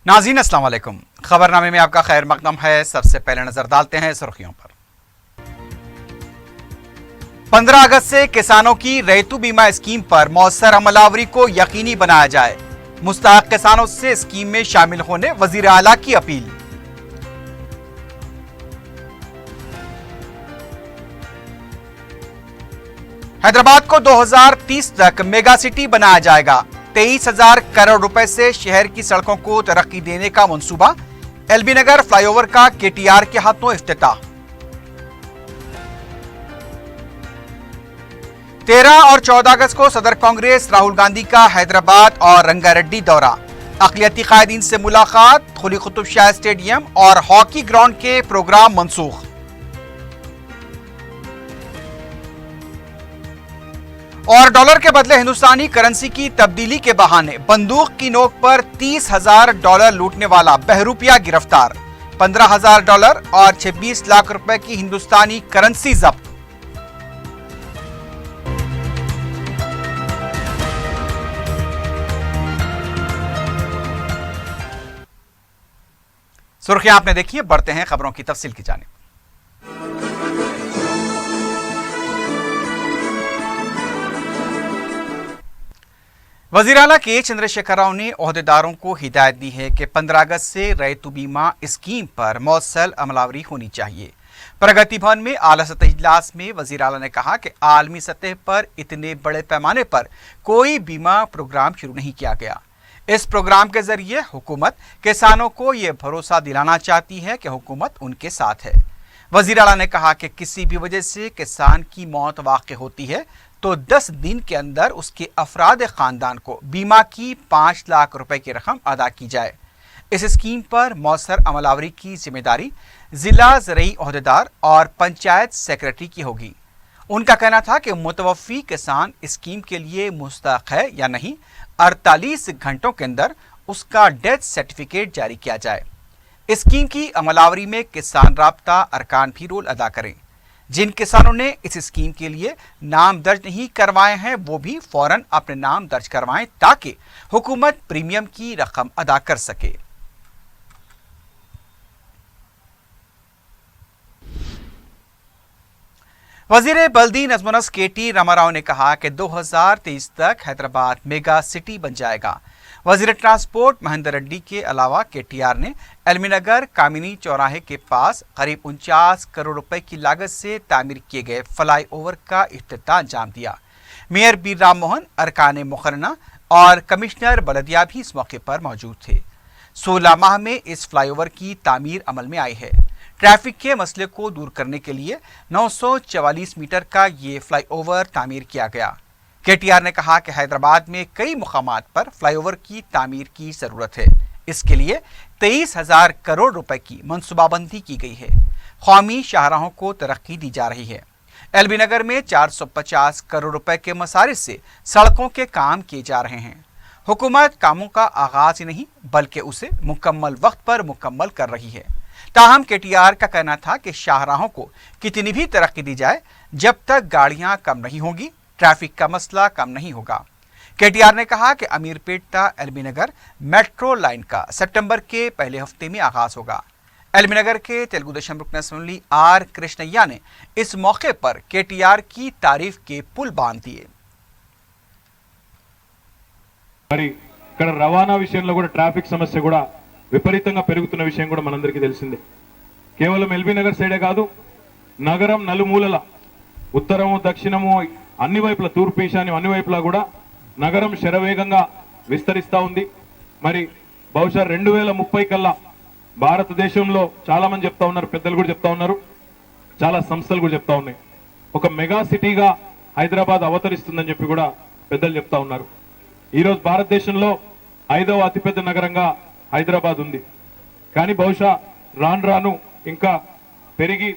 नाज़रीन अस्सलाम वालेकुम। खबरनामे में आपका खैर मकदम है। सबसे पहले नजर डालते हैं सुर्खियों पर। 15 अगस्त से किसानों की रैयतु बीमा स्कीम पर मौसर अमलावरी को यकीनी बनाया जाए। मुस्तहक किसानों से स्कीम में शामिल होने वजीर आला की अपील। हैदराबाद को 2030 तक मेगा सिटी बनाया जाएगा। 23,000 करोड़ रुपए से शहर की सड़कों को तरक्की देने का मंसूबा। एलबी नगर फ्लाईओवर का केटीआर के हाथों इफ्तिताह। 13 और 14 अगस्त को सदर कांग्रेस राहुल गांधी का हैदराबाद और रंगारेड्डी दौरा। अक़लियती कायदीन से मुलाकात। खुली कुतुब शाह स्टेडियम और हॉकी ग्राउंड के प्रोग्राम मनसूख। और डॉलर के बदले हिंदुस्तानी करेंसी की तब्दीली के बहाने बंदूक की नोक पर 30,000 डॉलर लूटने वाला बहरूपिया गिरफ्तार। 15,000 डॉलर और 26 लाख रुपए की हिंदुस्तानी करेंसी जब्त। सुर्खियां आपने देखी है, बढ़ते हैं खबरों की तफसील की जानिब। वज़ीर आला के चंद्रशेखर राव ने ओहदेदारों को हिदायत दी है कि 15 अगस्त से रैयतु बीमा स्कीम पर मौसल अमलावरी होनी चाहिए। प्रगति भवन में आला सतही इजलास में वज़ीर आला ने कहा कि आलमी सतह पर इतने बड़े पैमाने पर कोई बीमा प्रोग्राम शुरू नहीं किया गया। इस प्रोग्राम के जरिए हुकूमत किसानों को यह भरोसा दिलाना चाहती है कि हुकूमत उनके साथ है। वज़ीर आला ने कहा कि किसी भी वजह से किसान की मौत वाक़ई होती है तो 10 दिन के अंदर उसके अफराद खानदान को बीमा की 5 लाख रुपए की रकम अदा की जाए। इस स्कीम पर मौसर अमलावरी की जिम्मेदारी जिला ज़रई ओहदेदार और पंचायत सेक्रेटरी की होगी। उनका कहना था कि मुतवफ़ी किसान स्कीम के लिए मुस्तहक़ है या नहीं, 48 घंटों के अंदर उसका डेथ सर्टिफिकेट जारी किया जाए। स्कीम की अमलावरी में किसान राब्ता अरकान भी रोल अदा करें। जिन किसानों ने इस स्कीम के लिए नाम दर्ज नहीं करवाए हैं वो भी फौरन अपने नाम दर्ज करवाएं ताकि हुकूमत प्रीमियम की रकम अदा कर सके। वजीर बल्दी नज़्म-ओ-नस्क केटी रामाराव ने कहा कि 2023 तक हैदराबाद मेगा सिटी बन जाएगा। वजीर ट्रांसपोर्ट महेंद्र रेड्डी के अलावा केटीआर ने एलबी नगर कामिनी चौराहे के पास करीब 49 करोड़ रुपए की लागत से तामीर किए गए फ्लाई ओवर का इफ्तिताह अंजाम दिया। मेयर बीर राम मोहन, अरकान मुकर्रना और कमिश्नर बलदिया भी इस मौके पर मौजूद थे। 16 माह में इस फ्लाई ओवर की तामीर अमल में आई है। ट्रैफिक के मसले को दूर करने के लिए 944 मीटर का ये फ्लाई ओवर तामीर किया गया। केटीआर ने कहा कि हैदराबाद में कई मुकामात पर फ्लाईओवर की तामीर की जरूरत है। इसके लिए 23,000 करोड़ रुपए की मनसूबाबंदी की गई है। कौमी शाहराहों को तरक्की दी जा रही है। एलबी नगर में 450 करोड़ रुपए के मसारिफ से सड़कों के काम किए जा रहे हैं। हुकूमत कामों का आगाज ही नहीं बल्कि उसे मुकम्मल वक्त पर मुकम्मल कर रही है। ताहम केटीआर का कहना था कि शाहराहों को कितनी भी तरक्की दी जाए, जब तक गाड़ियां कम नहीं होंगी ट्रैफिक का मसला कम नहीं होगा। केटीआर ने कहा कि अमीरपेटा एलबी नगर मेट्रो लाइन का सितंबर के पहले हफ्ते में आगाज होगा। एलबी नगर के तेलुगु देशम रुकन असेंबली आर कृष्णయ్య ने इस मौके पर केटीआर की तारीफ के पुल बांध दिए। మరి ఇక్కడ రవాణా విషయంలో కూడా ట్రాఫిక్ సమస్య కూడా విపరీతంగా పెరుగుతున్న విషయం కూడా మనందరికీ తెలిసిందే. కేవలం ఎల్బీ నగర్ సైడే కాదు, నగరం నలుమూలల ఉత్తరము దక్షిణము అన్ని వైపుల తూర్పు ఈశాన్యం అన్ని వైపులా కూడా నగరం శరవేగంగా విస్తరిస్తూ ఉంది. మరి బహుశా 2030 కల్లా భారతదేశంలో చాలా మంది చెప్తా ఉన్నారు, పెద్దలు కూడా చెప్తా ఉన్నారు, చాలా సంస్థలు కూడా చెప్తా ఉన్నాయి, ఒక మెగా సిటీగా హైదరాబాద్ అవతరిస్తుందని చెప్పి కూడా పెద్దలు చెప్తా ఉన్నారు. ఈరోజు భారతదేశంలో 5వ అతిపెద్ద నగరంగా హైదరాబాద్ ఉంది. కానీ బహుశా రాను రాను ఇంకా పెరిగి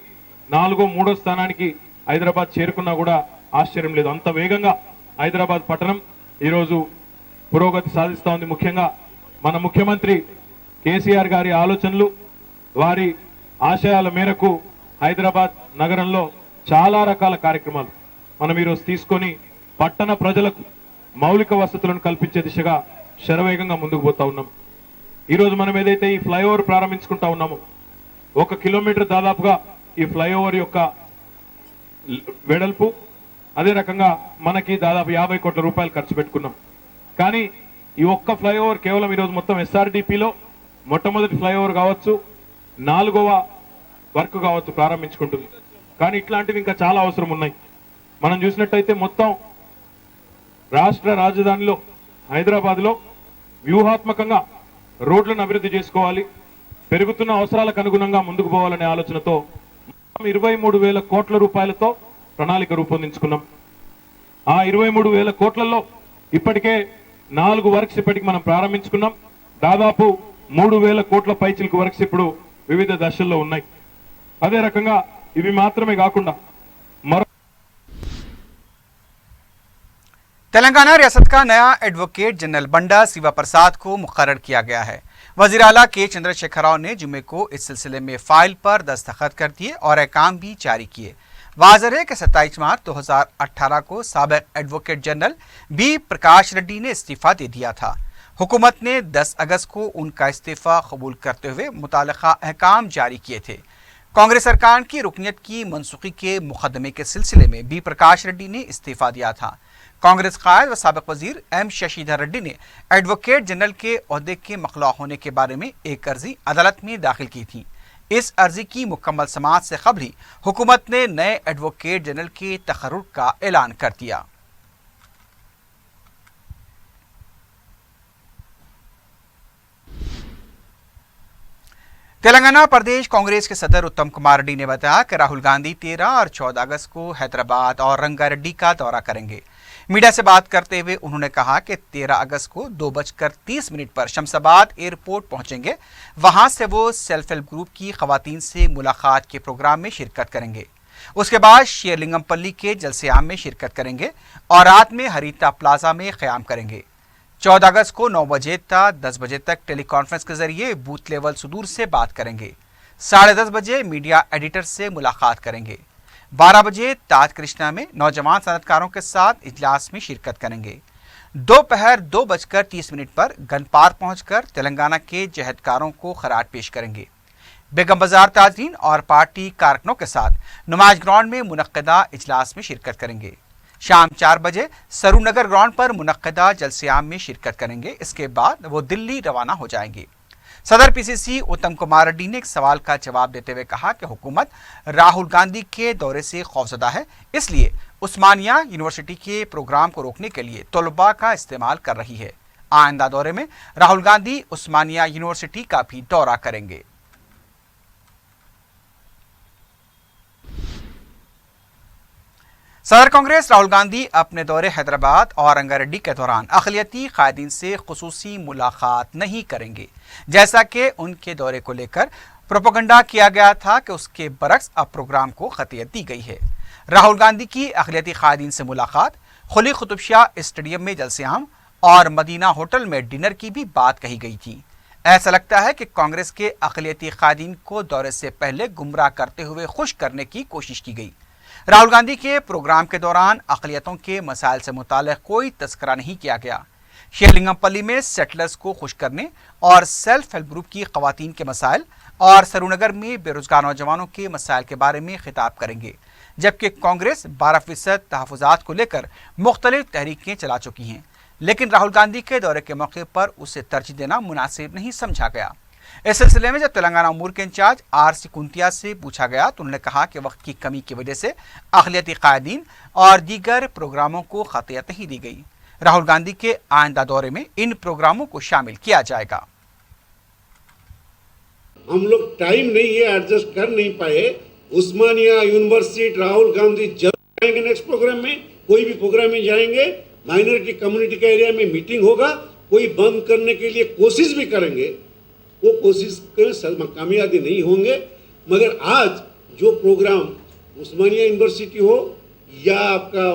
4వ 3వ స్థానానికి హైదరాబాద్ చేరుకున్నా కూడా ఆశ్చర్యం లేదు. అంత వేగంగా హైదరాబాద్ పట్టణం ఈరోజు పురోగతి సాధిస్తూ ఉంది. ముఖ్యంగా మన ముఖ్యమంత్రి కేసీఆర్ గారి ఆలోచనలు, వారి ఆశయాల మేరకు హైదరాబాద్ నగరంలో చాలా రకాల కార్యక్రమాలు మనం ఈరోజు తీసుకొని పట్టణ ప్రజలకు మౌలిక వసతులను కల్పించే దిశగా శరవేగంగా ముందుకు పోతా ఉన్నాం. ఈరోజు మనం ఏదైతే ఈ ఫ్లైఓవర్ ప్రారంభించుకుంటా ఉన్నామో 1 కిలోమీటర్ దాదాపుగా ఈ ఫ్లైఓవర్ యొక్క వెడల్పు, అదే రకంగా మనకి దాదాపు 50 కోట్ల రూపాయలు ఖర్చు పెట్టుకున్నాం. కానీ ఈ ఒక్క ఫ్లైఓవర్ కేవలం ఈరోజు మొత్తం ఎస్ఆర్డిపిలో మొట్టమొదటి ఫ్లైఓవర్ కావచ్చు, 4వ వర్క్ కావచ్చు ప్రారంభించుకుంటుంది. కానీ ఇట్లాంటివి ఇంకా చాలా అవసరం ఉన్నాయి. మనం చూసినట్టయితే మొత్తం రాష్ట్ర రాజధానిలో హైదరాబాద్లో వ్యూహాత్మకంగా రోడ్లను అభివృద్ధి చేసుకోవాలి, పెరుగుతున్న అవసరాలకు అనుగుణంగా ముందుకు పోవాలనే ఆలోచనతో 23,000 కోట్ల రూపాయలతో ప్రణాళిక రూపొందించుకున్నాం. ఆ 23,000 కోట్లలో ఇప్పటికే 4 వర్క్స్ ఇప్పటికి మనం ప్రారంభించుకున్నాం. దాదాపు 3,000 కోట్ల పైచిలకు వర్క్స్ ఇప్పుడు వివిధ దశల్లో ఉన్నాయి. అదే రకంగా ఇవి మాత్రమే కాకుండా तेलंगाना रियासत का नया एडवोकेट जनरल बंडा शिवा प्रसाद को मुकर्रर किया गया है। वजीर आला के चंद्रशेखर राव ने जुमे को इस सिलसिले में फाइल पर दस्तखत कर दिए और अहकाम भी जारी किए। वाज़ेह है कि 27 मार्च 2018 को साबिक एडवोकेट जनरल बी प्रकाश रेड्डी ने इस्तीफा दे दिया था। हुकूमत ने 10 अगस्त को उनका इस्तीफा कबूल करते हुए मुतालिका अहकाम जारी किए थे। कांग्रेस सरकार की रुकनियत की मनसूखी के मुकदमे के सिलसिले में बी प्रकाश रेड्डी ने इस्तीफा दिया था। कांग्रेस कायद व साबिक वजीर एम शशिधर रेड्डी ने एडवोकेट जनरल के ओहदे के मखलू होने के बारे में एक अर्जी अदालत में दाखिल की थी। इस अर्जी की मुकम्मल समाअत से कबल ही हुकूमत ने नए एडवोकेट जनरल के तकर्रुर का ऐलान कर दिया। तेलंगाना प्रदेश कांग्रेस के सदर उत्तम कुमार रेड्डी ने बताया कि राहुल गांधी 13 और 14 अगस्त को हैदराबाद और रंगारेड्डी का दौरा करेंगे। मीडिया से बात करते हुए उन्होंने कहा कि 13 अगस्त को 2:30 पर शमशाबाद एयरपोर्ट पहुंचेंगे। वहां से वो सेल्फ हेल्प ग्रुप की खवातीन से मुलाकात के प्रोग्राम में शिरकत करेंगे। उसके बाद शेरलिंगमपल्ली के जलसेआम में शिरकत करेंगे और रात में हरीता प्लाजा में क़याम करेंगे। 14 अगस्त को 9 बजे तक 10 बजे तक टेली कॉन्फ्रेंस के जरिए बूथ लेवल सुदूर से बात करेंगे। 10:30 बजे मीडिया एडिटर से मुलाकात करेंगे। 12 बजे ताज कृष्णा में नौजवान सनतकारों के साथ इजलास में शिरकत करेंगे। दोपहर 2:30 पर गन पार्क पहुंचकर तेलंगाना के जहदकारों को खराट पेश करेंगे। बेगम बाजार ताजरीन और पार्टी कारकुनों के साथ नुमाइश ग्राउंड में मुनक्कदा इजलास में शिरकत करेंगे। शाम 4 बजे सरूनगर ग्राउंड पर मुनक्कदा जलसेआम में शिरकत करेंगे। इसके बाद वो दिल्ली रवाना हो जाएंगे। सदर पीसीसी उत्तम कुमार रेड्डी ने एक सवाल का जवाब देते हुए कहा कि हुकूमत राहुल गांधी के दौरे से खौफजदा है, इसलिए उस्मानिया यूनिवर्सिटी के प्रोग्राम को रोकने के लिए तलबा का इस्तेमाल कर रही है। आइंदा दौरे में राहुल गांधी उस्मानिया यूनिवर्सिटी का भी दौरा करेंगे। सदर कांग्रेस राहुल गांधी अपने दौरे हैदराबाद और रंगारेड्डी के दौरान अक़लियती कायदीन से खुसूसी मुलाकात नहीं करेंगे, जैसा कि उनके दौरे को लेकर प्रोपेगेंडा किया गया था कि उसके बरक्स अब प्रोग्राम को खतियत दी गई है। राहुल गांधी की अक़लियती कायदीन से मुलाकात, खुली कुतुब शाह स्टेडियम में जलसेआम और मदीना होटल में डिनर की भी बात कही गई थी। ऐसा लगता है कि कांग्रेस के अक़लियती कायदीन को दौरे से पहले गुमराह करते हुए खुश करने की कोशिश की गई। राहुल गांधी के प्रोग्राम के दौरान अक़लियतों के मसाइल से मुताल्लिक़ कोई तस्करा नहीं किया गया। शेरलिंगमपल्ली में सेटलर्स को खुश करने और सेल्फ हेल्प ग्रुप की ख़वातीन के मसाइल और सरूनगर में बेरोजगार नौजवानों के मसाइल के बारे में खिताब करेंगे, जबकि कांग्रेस 12% तहफ़्फ़ुज़ात को लेकर मुख्तलिफ तहरीकें चला चुकी हैं, लेकिन राहुल गांधी के दौरे के मौके पर उसे तरजीह देना मुनासिब नहीं समझा गया। इस सिलसिले में जब तेलंगाना अमूर के इंचार्ज आर.सी. कुंतिया से पूछा गया तो उन्होंने कहा कि वक्त की कमी की वजह से अक़लियती कायदीन और दीगर प्रोग्रामों को खतियत नहीं दी गई। राहुल गांधी के आइंदा दौरे में इन प्रोग्रामों को शामिल किया जाएगा। हम लोग टाइम नहीं है, एडजस्ट कर नहीं पाए। उस्मानिया यूनिवर्सिटी राहुल गांधी जरूर जाएंगे, नेक्स्ट प्रोग्राम में कोई भी प्रोग्राम में जाएंगे। माइनॉरिटी कम्युनिटी के एरिया में मीटिंग होगा, कोई बंद करने के लिए कोशिश भी करेंगे, वो कोशिश कर कामयाबी नहीं होंगे। मगर आज जो प्रोग्राम उस्मानिया यूनिवर्सिटी हो या आपका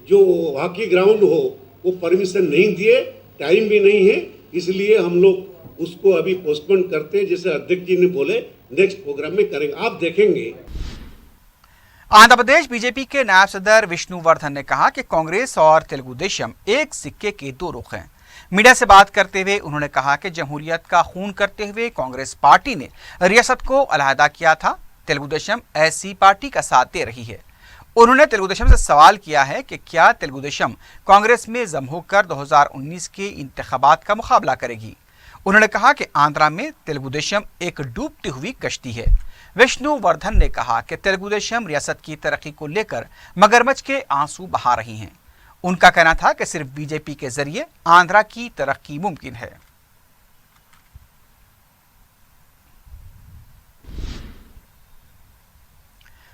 जो हॉकी ग्राउंड हो, वो परमिशन नहीं दिए, टाइम भी नहीं है, इसलिए हम लोग उसको अभी पोस्टपोन करते हैं। जैसे अध्यक्ष जी ने बोले नेक्स्ट प्रोग्राम में करेंगे, आप देखेंगे। आंध्र प्रदेश बीजेपी के नायब सदर विष्णुवर्धन ने कहा कि कांग्रेस और तेलुगु देशम एक सिक्के के दो रुख हैं। मीडिया से बात करते हुए उन्होंने कहा कि जमहूरियत का खून करते हुए कांग्रेस पार्टी ने रियासत को अलहदा किया था। तेलुगु देशम ऐसी पार्टी का साथ दे रही है। उन्होंने तेलुगु देशम से सवाल किया है कि क्या तेलुगु देशम कांग्रेस में जम होकर 2019 के इंतखाबात का मुकाबला करेगी। उन्होंने कहा कि आंध्रा में तेलुगु देशम एक डूबती हुई कश्ती है। विष्णु वर्धन ने कहा कि तेलुगु देशम रियासत की तरक्की को लेकर मगरमच्छ के आंसू बहा रही हैं। उनका कहना था कि सिर्फ बीजेपी के जरिए आंध्रा की तरक्की मुमकिन है।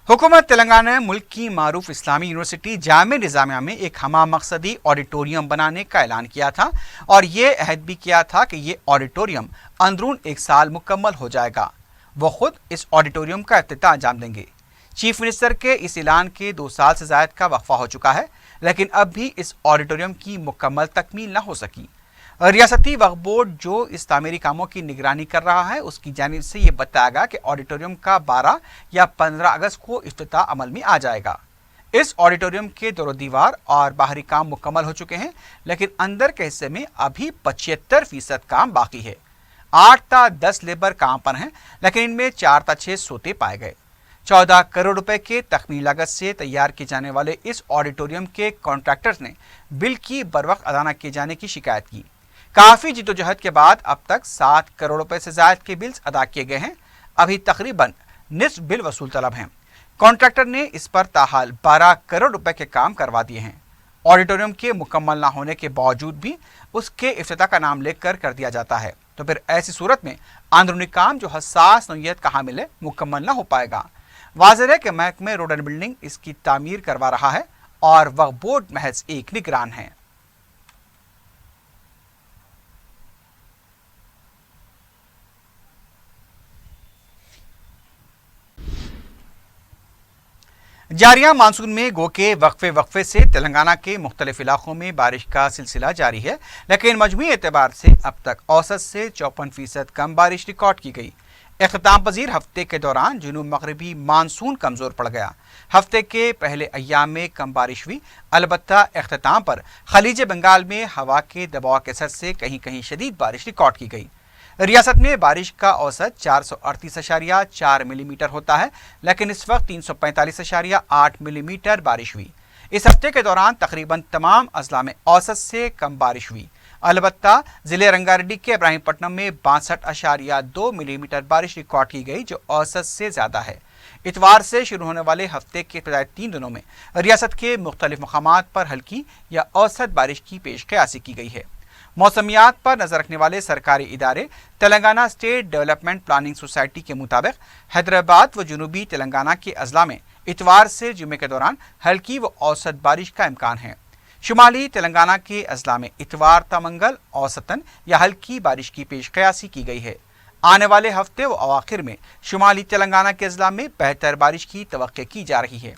हुकूमत तेलंगाना ने मुल्क की मारूफ इस्लामी यूनिवर्सिटी जामे निजामिया में एक हमा मकसदी ऑडिटोरियम बनाने का ऐलान किया था और ये अहद भी किया था कि ये ऑडिटोरियम अंदरून 1 साल मुकम्मल हो जाएगा। वो खुद इस ऑडिटोरियम का इफ्तिताह अंजाम देंगे। चीफ मिनिस्टर के इस ऐलान के 2 साल से ज़ायद का वक्फा हो चुका है, लेकिन अब भी इस ऑडिटोरियम की मुकम्मल तकमील न हो सकी। रियासती वक्फ बोर्ड जो इस तामीरी कामों की निगरानी कर रहा है, उसकी जानिब से ये बताया गया कि ऑडिटोरियम का 12 या 15 अगस्त को इफ्तिताह अमल में आ जाएगा। इस ऑडिटोरियम के दोरो दीवार और बाहरी काम मुकम्मल हो चुके हैं, लेकिन अंदर के हिस्से में अभी 75% काम बाकी है। 8 ता 10 लेबर काम पर हैं, लेकिन इनमें 4 ता 6 सोते पाए गए। 14 करोड़ रुपए के तखमीनी लागत से तैयार किए जाने वाले इस ऑडिटोरियम के कॉन्ट्रैक्टर्स ने बिल की बरवक्त अदा न किए जाने की शिकायत की। काफ़ी जिद्दोजहद के बाद अब तक 7 करोड़ रुपए से ज़ायद के बिल्स अदा किए गए हैं। अभी तकरीबन निस्फ बिल वसूल तलब हैं। कॉन्ट्रैक्टर ने इस पर ताहाल 12 करोड़ रुपए के काम करवा दिए हैं। ऑडिटोरियम के मुकम्मल ना होने के बावजूद भी उसके इफ्तिताह का नाम लेकर कर दिया जाता है, तो फिर ऐसी सूरत में अंदरूनी काम जो हसास नौइयत का हामिल है मुकम्मल ना हो पाएगा। वाज़ेह है कि महकमे रोड एंड बिल्डिंग इसकी तामीर करवा रहा है और वक्फ बोर्ड महज एक निगरान है। जारिया मानसून में गो के वक्फे से तेलंगाना के मुख्तलिफ इलाकों में बारिश का सिलसिला जारी है, लेकिन मजमूई एतबार से अब तक औसत से 54% कम बारिश रिकॉर्ड की गई। इख्तिताम पजीर हफ्ते के दौरान जुनूब मगरबी मानसून कमज़ोर पड़ गया। हफ्ते के पहले अय्याम में कम बारिश हुई, अलबत्ता इख्तिताम पर खलीज बंगाल में हवा के दबाव के असर से कहीं कहीं शदीद बारिश रिकॉर्ड की गई। रियासत में बारिश का औसत 438.4 मिलीमीटर होता है, लेकिन इस वक्त 345.8 मिलीमीटर बारिश हुई। इस हफ्ते के दौरान तकरीबन तमाम अजला में औसत से कम बारिश हुई। अलबत्ता जिले रंगारेड्डी के इब्राहिमपट्टनम में 62.2 मिलीमीटर बारिश रिकॉर्ड की गई, जो औसत से ज़्यादा है। इतवार से शुरू होने वाले हफ्ते के इब्तदाई 3 दिनों में रियासत के मुख्तलिफ मकामात पर हल्की या औसत बारिश की पेशकयासी की गई है। मौसमियात पर नजर रखने वाले सरकारी इदारे Telangana state development planning society के मुताबिक हैदराबाद व जनूबी तेलंगाना के अजला में इतवार से जुमे के दौरान हल्की व औसत बारिश का इम्कान है। शुमाली तेलंगाना के अजला में इतवार ता मंगल औसतन या हल्की बारिश की पेशकयासी की गई है। आने वाले हफ्ते व अवाखिर में शुमाली तेलंगाना के अजला में बेहतर बारिश की तवक्को की जा रही है।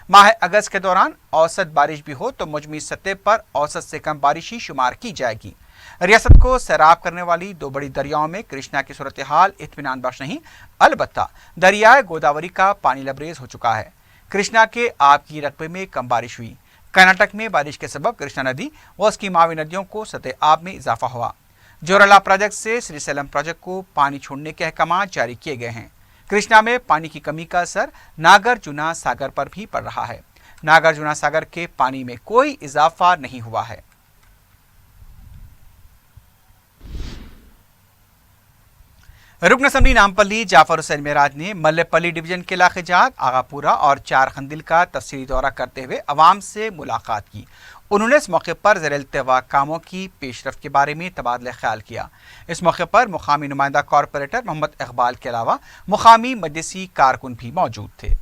माह अगस्त के दौरान औसत बारिश भी हो तो मजमूई सतह पर औसत से कम बारिश ही शुमार की जाएगी। रियासत को सैराब करने वाली 2 बड़ी दरियाओं में कृष्णा की सूरत हाल इत्मीनान बख्श नहीं, अलबत्ता दरियाए गोदावरी का पानी लबरेज हो चुका है। कृष्णा के आब की रकबे में कम बारिश हुई। कर्नाटक में बारिश के सबब कृष्णा नदी व उसकी मावी नदियों को सतह आब में इजाफा हुआ। जोरला प्रोजेक्ट से श्रीशैलम प्रोजेक्ट को पानी छोड़ने के अहकाम जारी किए गए हैं। कृष्णा में पानी की कमी का असर नागार्जुना सागर पर भी पड़ रहा है। नागार्जुना सागर के पानी में कोई इजाफा नहीं हुआ है। रुकन असम्बली नामपल्ली जाफर हुसैन मेराज ने मल्लेपल्ली डिवीजन के इलाके जात, आगापुरा और चार खंदिल का तफसीली दौरा करते हुए अवाम से मुलाकात की। उन्होंने इस मौके पर ज़ेर-ए-इल्तिवा कामों की पेशरफ्त के बारे में तबादला ख्याल किया। इस मौके पर मुकामी नुमाइंदा कॉरपोरेटर मोहम्मद इकबाल के अलावा मुकामी मजलिसी कारकुन भी मौजूद थे।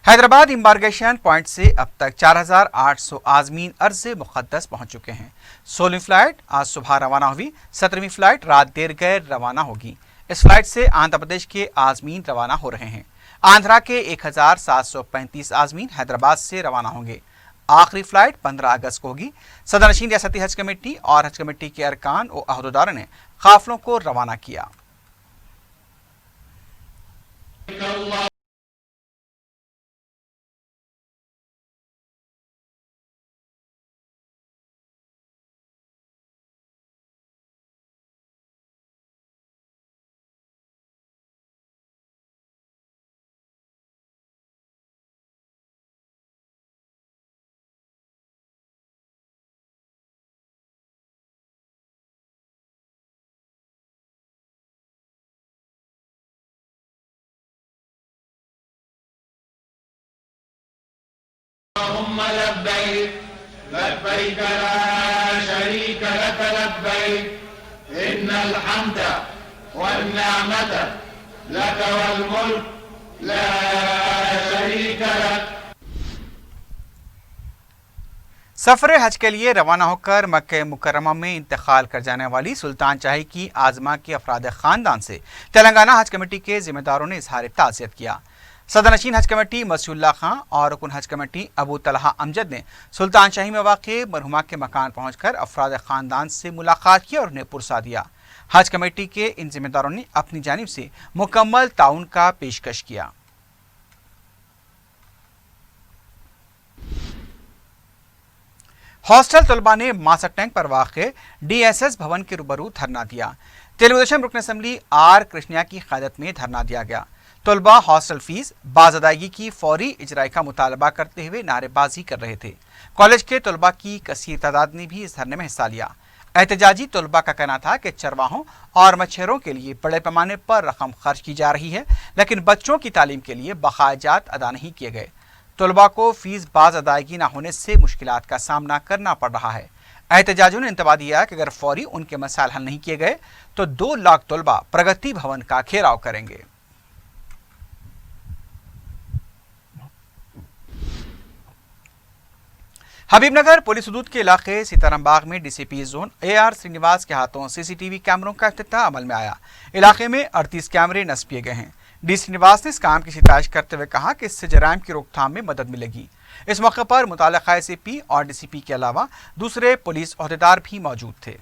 हैदराबाद इम्बार्गेशन पॉइंट से अब तक 4,800 आज़मीन अर्ज़ मुक़द्दस पहुँच चुके हैं। 16वीं फ़्लाइट आज सुबह रवाना हुई। 17वीं फ़्लाइट रात देर गैर रवाना होगी। इस फ्लाइट से आंध्र प्रदेश के आज़मीन रवाना हो रहे हैं। आंध्रा के 1,735 आज़मीन हैदराबाद से रवाना होंगे। आखिरी फ़्लाइट 15 अगस्त को होगी। सदरनशीन रियासती हज कमेटी और हज कमेटी के अरकान और अहदेदारों ने काफ़िलों को रवाना किया। اللهم لبيك لبيك لا شريك لك لبيك إن الحمد والنعمة لك والملك لا شريك لك. सफर हज के लिए रवाना होकर मक्के मुकर्रमा में इंतकाल कर जाने वाली सुल्तान शाही की आजमा के अफराद ख़ानदान से तेलंगाना हज कमेटी के जिम्मेदारों ने इजहार ताज़ियत किया. सदरनशीन हज कमेटी मसीउल्लाह खां और रुकन हज कमेटी अबू तलहा अमजद ने सुल्तान शाही में वाक़ मरहुमा के मकान पहुँचकर अफराद ख़ानदान से मुलाकात की और उन्हें पुरसा दिया. हज कमेटी के इन जिम्मेदारों ने अपनी जानिब से मुकम्मल ताउन का पेशकश किया. हॉस्टल तलबा ने मासक टैंक पर वाक़ DSS भवन के रूबरू धरना दिया. तेलुगुदेशम रुकन असम्बली आर कृष्णया की क़यादत में धरना दिया गया. तलबा हॉस्टल फीस बाज़ अदायगी की फौरी इजराई का मुतालबा करते हुए नारेबाजी कर रहे थे. कॉलेज के तलबा की कसीर तादाद ने भी इस धरने में हिस्सा लिया. एहतजाजी तलबा का कहना था कि चरवाहों और मच्छरों के लिए बड़े पैमाने पर रकम खर्च की जा रही है, लेकिन बच्चों की तालीम के लिए बकायाजात अदा नहीं किए गए. तलबा को फीस बाज अदायगी न होने से मुश्किलात का सामना करना पड़ रहा है. एहतजाजियों ने इंतबा दिया कि अगर फौरी उनके मसाइल हल नहीं किए गए तो 2 लाख तलबा प्रगति भवन का घेराव करेंगे. हबीबनगर पुलिस हदूद के इलाके सीताराम बाग में DCP जोन AR श्रीनिवास के हाथों CCTV कैमरों का इफ्तिताह अमल में आया. इलाके में 38 कैमरे नस्ब किए गए हैं. डी श्रीनिवास ने इस काम की सितारिश करते हुए कहा कि इससे जराइम की रोकथाम में मदद मिलेगी. इस मौके पर मुताल्लिका ACP और DCP के अलावा दूसरे पुलिस ओहदेदार भी मौजूद थे.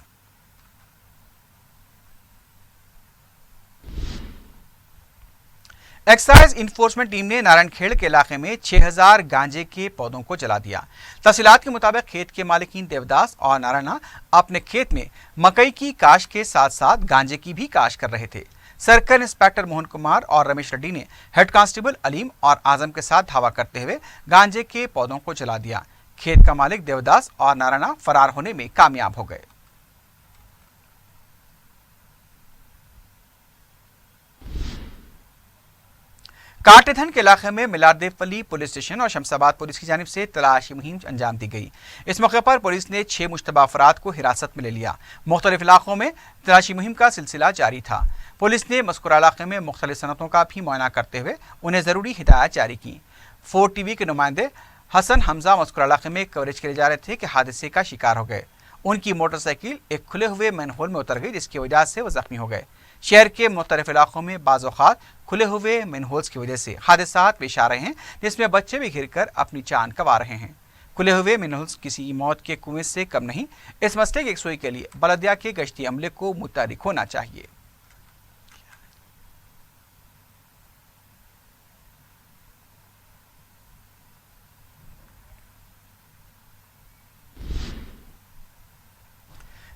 एक्साइज इन्फोर्समेंट टीम ने नारायणखेड़ के इलाके में 6000 गांजे के पौधों को जला दिया. तफसीलात के मुताबिक खेत के मालिकीन देवदास और नारायणा अपने खेत में मकई की काश्त के साथ साथ गांजे की भी काश्त कर रहे थे. सर्कल इंस्पेक्टर मोहन कुमार और रमेश रेड्डी ने हेड कांस्टेबल अलीम और आजम के साथ धावा करते हुए गांजे के पौधों को जला दिया. खेत का मालिक देवदास और नारायणा फरार होने में कामयाब हो गए. काटेधन के इलाके में मिलारदेवपल्ली पुलिस स्टेशन और शमशाबाद पुलिस की जानिब से तलाशी मुहिम अंजाम दी गई. इस मौके पर पुलिस ने 6 मुश्तबा अफराद को हिरासत में ले लिया. मुख्तलिफ इलाकों में तलाशी मुहिम का सिलसिला जारी था. पुलिस ने मज़कूरा इलाके में मुख्तलिफ सनतों का भी मुआयना करते हुए उन्हें ज़रूरी हिदायत जारी की. 4 TV के नुमाइंदे हसन हमजा मज़कूरा इलाके में कवरेज के लिए जा रहे थे कि हादसे का शिकार हो गए. उनकी मोटरसाइकिल एक खुले हुए मैनहोल में उतर गई, जिसकी वजह से वो जख्मी हो गए. शहर के मुख्तलिफ इलाकों में बाज़ औक़ात खुले हुए मैनहोल्स की वजह से हादसात पेश आ रहे हैं, जिसमें बच्चे भी घिर कर अपनी जान गंवा रहे हैं. खुले हुए मैनहोल्स किसी मौत के कुएं से कम नहीं. इस मसले की यकसुई के लिए बलदिया के गश्ती अमले को मुतहरिक होना चाहिए.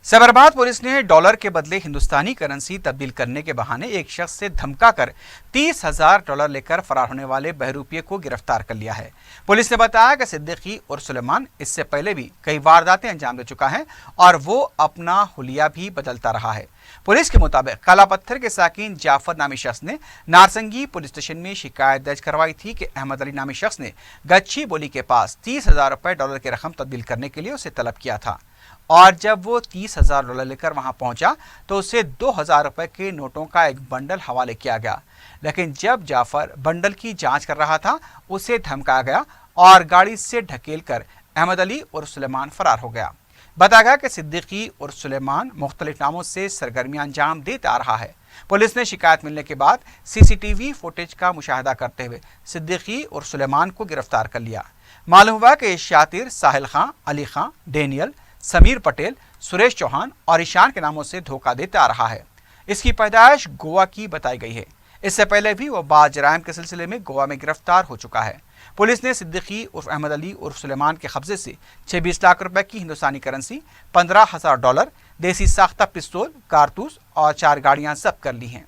सैबराबाद पुलिस ने डॉलर के बदले हिंदुस्तानी करेंसी तब्दील करने के बहाने एक शख्स से धमकाकर $30,000 लेकर फरार होने वाले बहरूपिये को गिरफ्तार कर लिया है. पुलिस ने बताया कि सिद्दीकी और सुलेमान इससे पहले भी कई वारदातें अंजाम दे चुका है और वो अपना हुलिया भी बदलता रहा है. पुलिस के मुताबिक काला पत्थर के साकिन जाफर नामी शख्स ने नारसंगी पुलिस स्टेशन में शिकायत दर्ज करवाई थी कि अहमद अली नामी शख्स ने गच्छी बोली के पास $30,000 डॉलर की रकम तब्दील करने के लिए उसे तलब किया था. और जब वो $30,000 लेकर वहां पहुंचा तो उसे $2,000 के नोटों का एक बंडल हवाले किया गया. लेकिन जब जाफर बंडल की जांच कर रहा था, उसे धमकाया गया और गाड़ी से ढकेल कर अहमद अली और सुलेमान फरार हो गया. बताया गया कि सिद्दीकी और सुलेमान मुख्तलिफ नामों से सरगर्मियां अंजाम देता आ रहा है. पुलिस ने शिकायत मिलने के बाद CCTV फुटेज का मुशाहिदा करते हुए सिद्दीकी और सुलेमान को गिरफ्तार कर लिया. मालूम हुआ कि शातिर, साहिल खां, अली खां, डेनियल, समीर पटेल, सुरेश चौहान और ईशान के नामों से धोखा देता आ रहा है. इसकी पैदाइश गोवा की बताई गई है. इससे पहले भी वो बाज़ जराइम के सिलसिले में गोवा में गिरफ्तार हो चुका है. पुलिस ने सिद्दीकी उर्फ अहमद अली उर्फ सुलेमान के कब्जे से 26 लाख रुपए की हिंदुस्तानी करेंसी, $15,000, देसी साख्ता पिस्तौल, कारतूस और 4 गाड़ियां जब्त कर ली हैं.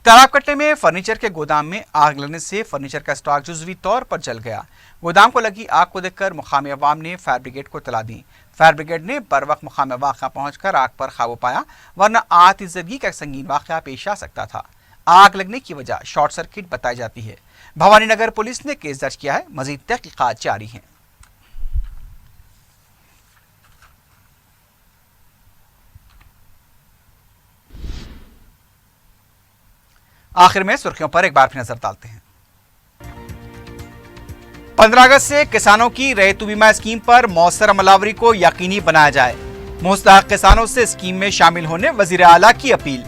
तालाबकट्टे में फर्नीचर के गोदाम में आग लगने से फर्नीचर का स्टॉक जुज़वी तौर पर जल गया. गोदाम को लगी आग को देखकर मुकामी अवाम ने फायर ब्रिगेड को इत्तला दी. फायर ब्रिगेड ने बर वक्त मुकाम वाक़ा पहुँच कर आग पर काबू पाया, वरना आतिशज़दगी का संगीन वाक़या पेश आ सकता था. आग लगने की वजह शॉर्ट सर्किट बताई जाती है। भवानी नगर पुलिस ने केस दर्ज किया है, मजीद तहकीकात जारी हैं। आखिर में सुर्खियों पर एक बार फिर नजर डालते हैं। 15 अगस्त से किसानों की रैयतु बीमा स्कीम पर मौसर अमलावरी को यकीनी बनाया जाए। मुस्तहक किसानों से स्कीम में शामिल होने वजीर आला की अपील।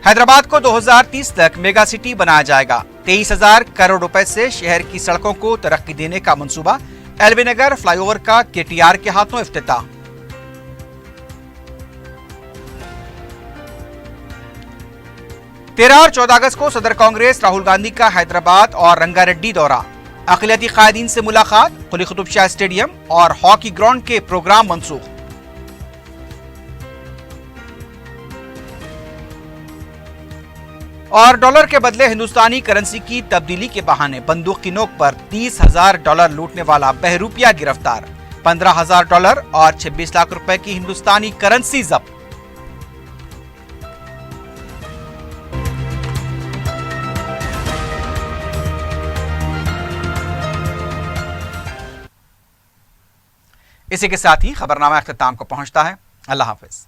हैदराबाद को 2030 तक मेगा सिटी बनाया जाएगा। 23,000 करोड़ रुपए से शहर की सड़कों को तरक्की देने का मंसूबा। एलबी नगर फ्लाईओवर का केटीआर के हाथों इफ्तिताह। तेरह और 14 अगस्त को सदर कांग्रेस राहुल गांधी का हैदराबाद और रंगारेड्डी दौरा। अक़लियती कायदीन से मुलाकात। कुली कुतुब शाह स्टेडियम और हॉकी ग्राउंड के प्रोग्राम मंसूख। और डॉलर के बदले हिंदुस्तानी करेंसी की तब्दीली के बहाने बंदूक की नोक पर 30,000 डॉलर लूटने वाला बहरूपिया गिरफ्तार। 15,000 डॉलर और 26 लाख रुपए की हिंदुस्तानी करेंसी जब्त। इसी के साथ ही खबरनामा अख्ताम को पहुंचता है। अल्लाह हाफिज।